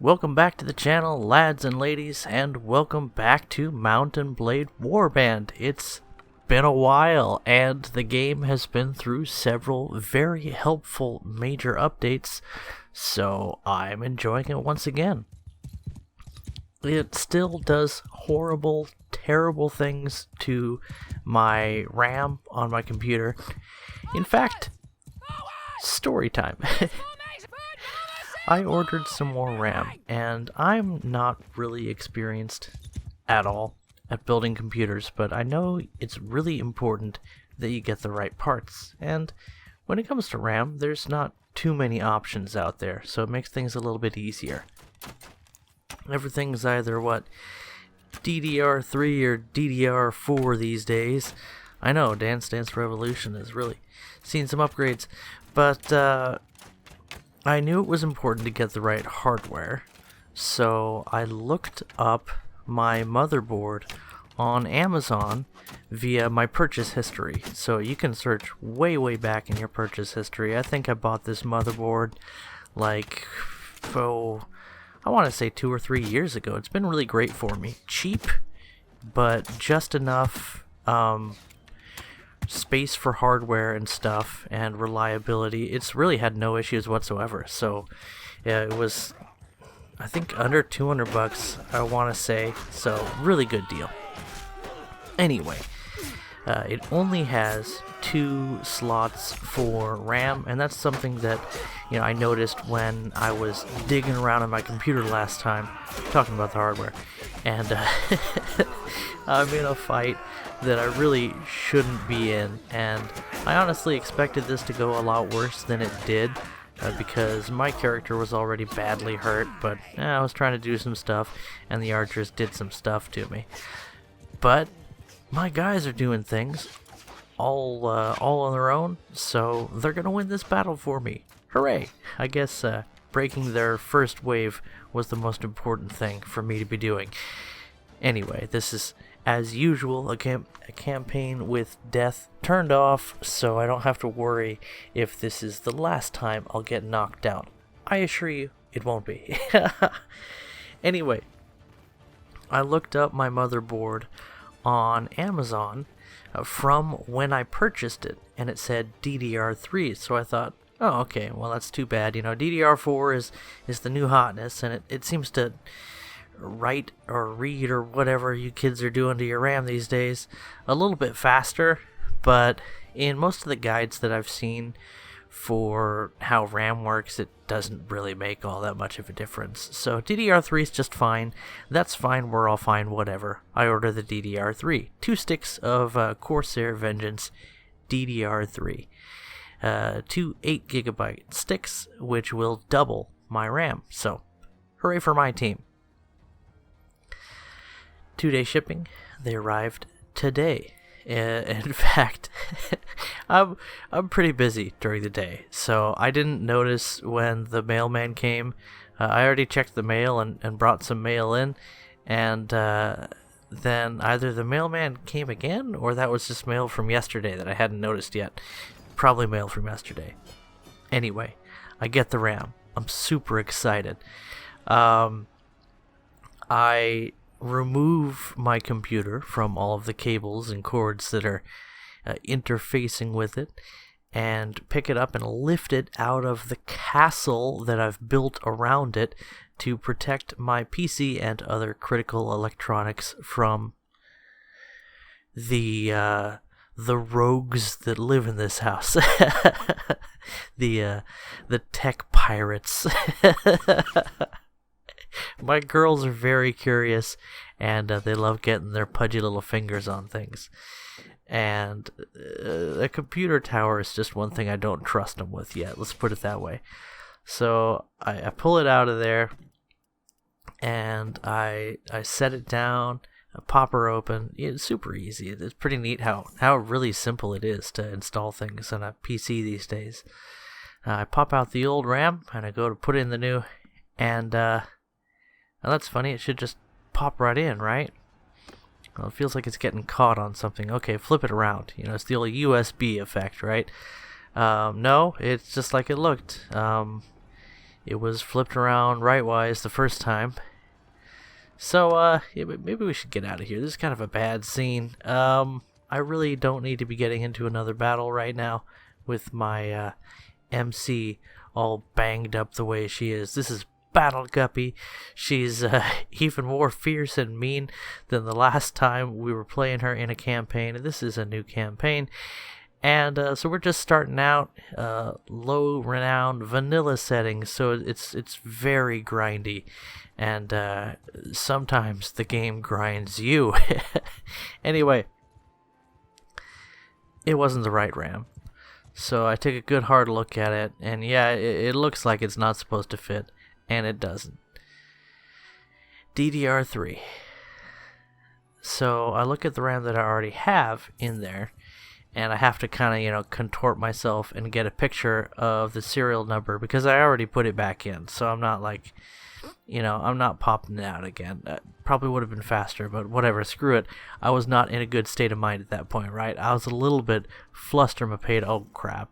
Welcome back to the channel, lads and ladies, and welcome back to Mountain Blade Warband. It's been a while, and the game has been through several very helpful major updates, so I'm enjoying it once again. It still does horrible, terrible things to my RAM on my computer. In fact, story time. I ordered some more RAM, and I'm not really experienced at all at building computers, but I know it's really important that you get the right parts. And when it comes to RAM, there's not too many options out there, so it makes things a little bit easier. Everything's either DDR3 or DDR4 these days. I know, Dance Dance Revolution has really seen some upgrades, but I knew it was important to get the right hardware, so I looked up my motherboard on Amazon via my purchase history. So you can search way back in your purchase history. I think I bought this motherboard I want to say 2 or 3 years ago. It's been really great for me. Cheap, but just enough space for hardware and stuff and reliability. It's really had no issues whatsoever. So yeah, it was, I think, under 200 bucks, I want to say. So really good deal. Anyway, it only has 2 slots for RAM, and that's something that I noticed when I was digging around on my computer last time, talking about the hardware, and I'm in a fight that I really shouldn't be in, and I honestly expected this to go a lot worse than it did, because my character was already badly hurt, but I was trying to do some stuff, and the archers did some stuff to me. But my guys are doing things all on their own, so they're gonna win this battle for me. Hooray! I guess breaking their first wave was the most important thing for me to be doing. Anyway, this is, as usual, a campaign with death turned off, so I don't have to worry if this is the last time I'll get knocked down. I assure you, it won't be. Anyway, I looked up my motherboard on Amazon from when I purchased it, and it said DDR3, so I thought, oh, okay, well, that's too bad. DDR4 is the new hotness, and it seems to write or read or whatever you kids are doing to your RAM these days a little bit faster, but in most of the guides that I've seen for how RAM works, it doesn't really make all that much of a difference. So DDR3 is just fine. That's fine. We're all fine. Whatever. I order the DDR3. 2 sticks of Corsair Vengeance DDR3. 2 8GB sticks, which will double my RAM. So, hooray for my team. 2-day shipping. They arrived today. In fact, I'm pretty busy during the day, so I didn't notice when the mailman came. I already checked the mail and brought some mail in, and then either the mailman came again, or that was just mail from yesterday that I hadn't noticed yet. Probably mail from yesterday. Anyway, I get the RAM. I'm super excited. I remove my computer from all of the cables and cords that are interfacing with it, and pick it up and lift it out of the castle that I've built around it to protect my PC and other critical electronics from the rogues that live in this house. the tech pirates. My girls are very curious, and they love getting their pudgy little fingers on things. And a computer tower is just one thing I don't trust them with yet. Let's put it that way. So I pull it out of there, and I set it down, I pop her open. It's super easy. It's pretty neat how really simple it is to install things on a PC these days. I pop out the old RAM, and I go to put in the new, and that's funny, it should just pop right in, right? Well, it feels like it's getting caught on something. Okay, flip it around. It's the old USB effect, right? No, it's just like it looked. it was flipped around rightwise the first time. So, yeah, maybe we should get out of here. This is kind of a bad scene. I really don't need to be getting into another battle right now with my MC all banged up the way she is. This is Battle Guppy. She's even more fierce and mean than the last time we were playing her in a campaign. And this is a new campaign. And so we're just starting out, low renowned vanilla settings, so it's very grindy, and sometimes the game grinds you. Anyway, it wasn't the right RAM, so I took a good hard look at it, and yeah, it looks like it's not supposed to fit, and it doesn't. DDR3. So I look at the RAM that I already have in there, and I have to kind of, contort myself and get a picture of the serial number because I already put it back in. So I'm not like, I'm not popping it out again. Probably would have been faster, but whatever, screw it. I was not in a good state of mind at that point, right? I was a little bit fluster-mapade. Oh, crap.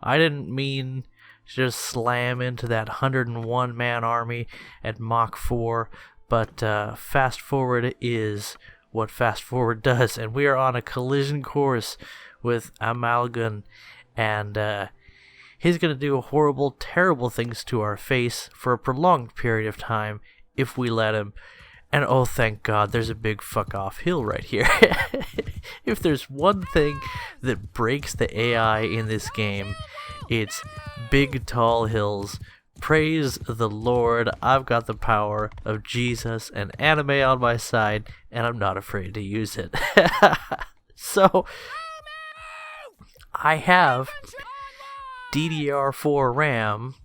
I didn't mean to just slam into that 101-man army at Mach 4, but fast forward is what fast forward does, and we are on a collision course with Amalgan, and he's going to do horrible, terrible things to our face for a prolonged period of time if we let him. And oh, thank God, there's a big fuck-off hill right here. If there's one thing that breaks the AI in this game, it's big, tall hills. Praise the Lord, I've got the power of Jesus and anime on my side, and I'm not afraid to use it. So I have DDR4 RAM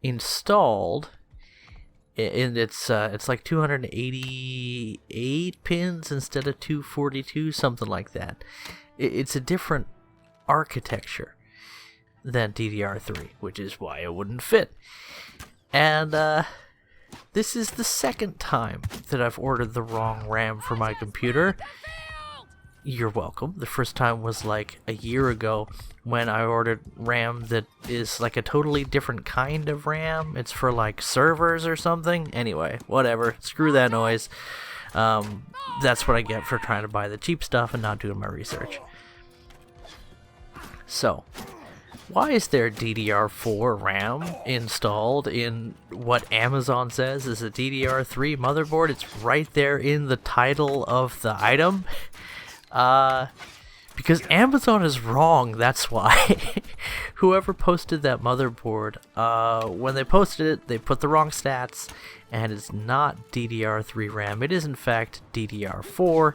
installed, and it's like 288 pins instead of 242, something like that. It's a different architecture than DDR3, which is why it wouldn't fit. And this is the second time that I've ordered the wrong RAM for my computer. You're welcome. The first time was like a year ago when I ordered RAM that is like a totally different kind of RAM. It's for like servers or something. Anyway, whatever. Screw that noise. That's what I get for trying to buy the cheap stuff and not doing my research. So, why is there DDR4 RAM installed in what Amazon says is a DDR3 motherboard? It's right there in the title of the item. Because Amazon is wrong, that's why. Whoever posted that motherboard, when they posted it, they put the wrong stats, and it's not DDR3 RAM. It is, in fact, DDR4,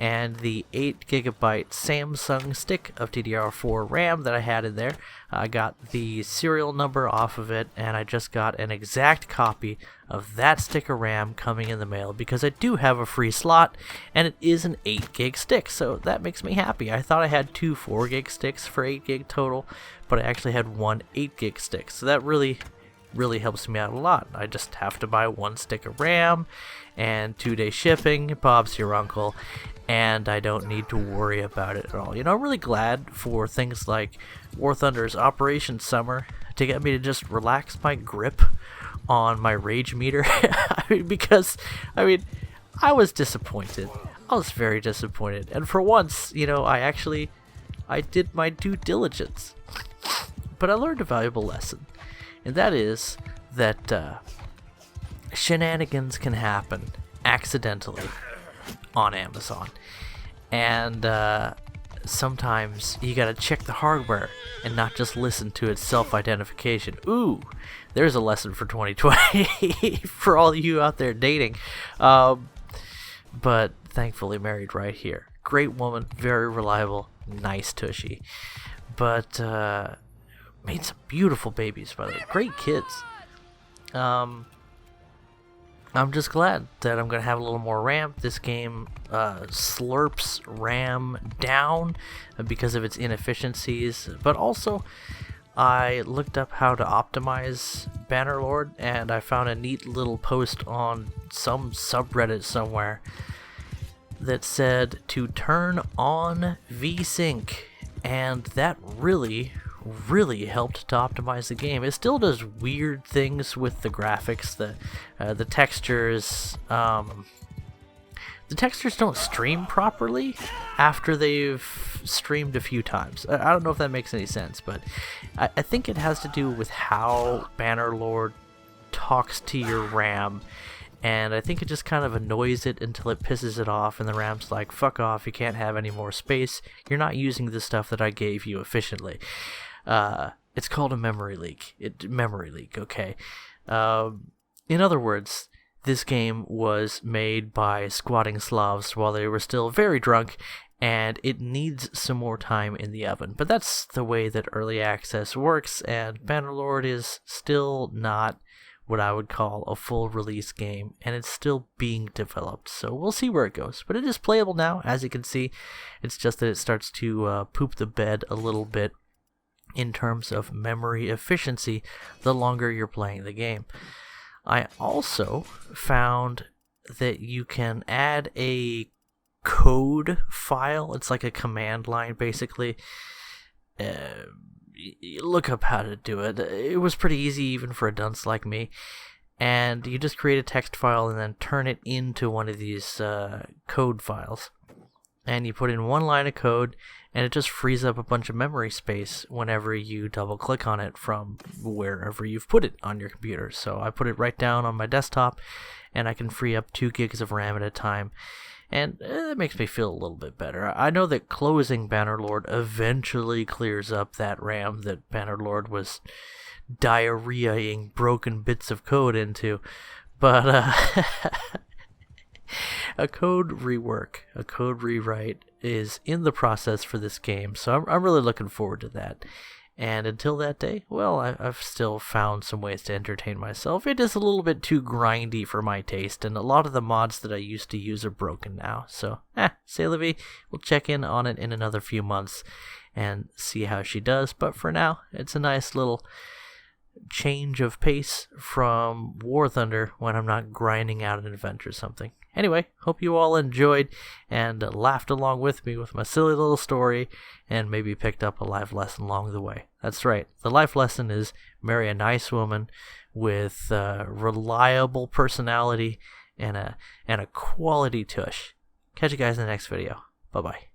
and the 8GB Samsung stick of DDR4 RAM that I had in there, I got the serial number off of it, and I just got an exact copy of that stick of RAM coming in the mail because I do have a free slot, and it is an 8GB stick, so that makes me happy. I thought I had two 4GB sticks for 8GB total, but I actually had one 8GB stick, so that really helps me out a lot. I just have to buy one stick of RAM and 2-day shipping. Bob's your uncle, and I don't need to worry about it at all. I'm really glad for things like War Thunder's Operation Summer to get me to just relax my grip on my rage meter. Because I was disappointed. I was very disappointed, and for once, I did my due diligence. But I learned a valuable lesson, and that is that shenanigans can happen accidentally on Amazon, and sometimes you gotta check the hardware and not just listen to its self-identification. Ooh, there's a lesson for 2020 for all you out there dating. But thankfully married right here. Great woman, very reliable, nice tushy. But made some beautiful babies, by the way. Great kids. I'm just glad that I'm going to have a little more RAM. This game slurps RAM down because of its inefficiencies, but also I looked up how to optimize Bannerlord, and I found a neat little post on some subreddit somewhere that said to turn on VSync, and that really really helped to optimize the game. It still does weird things with the graphics, the textures. The textures don't stream properly after they've streamed a few times. I don't know if that makes any sense, but I think it has to do with how Bannerlord talks to your RAM, and I think it just kind of annoys it until it pisses it off, and the RAM's like, fuck off, you can't have any more space, you're not using the stuff that I gave you efficiently. It's called a memory leak. Memory leak, okay? In other words, this game was made by squatting Slavs while they were still very drunk, and it needs some more time in the oven. But that's the way that early access works, and Bannerlord is still not what I would call a full release game, and it's still being developed, so we'll see where it goes. But it is playable now, as you can see. It's just that it starts to poop the bed a little bit in terms of memory efficiency the longer you're playing the game. I also found that you can add a code file. It's like a command line, basically. Look up how to do it. It was pretty easy even for a dunce like me. And you just create a text file and then turn it into one of these code files. And you put in one line of code, and it just frees up a bunch of memory space whenever you double click on it from wherever you've put it on your computer. So I put it right down on my desktop, and I can free up 2 gigs of RAM at a time. And it makes me feel a little bit better. I know that closing Bannerlord eventually clears up that RAM that Bannerlord was diarrheaing broken bits of code into, but a code rework, a code rewrite is in the process for this game, so I'm really looking forward to that. And until that day, well, I've still found some ways to entertain myself. It is a little bit too grindy for my taste, and a lot of the mods that I used to use are broken now. So, c'est la vie. We'll check in on it in another few months and see how she does. But for now, it's a nice little change of pace from War Thunder when I'm not grinding out an event or something. Anyway, hope you all enjoyed and laughed along with me with my silly little story and maybe picked up a life lesson along the way. That's right. The life lesson is marry a nice woman with reliable personality and a quality tush. Catch you guys in the next video. Bye-bye.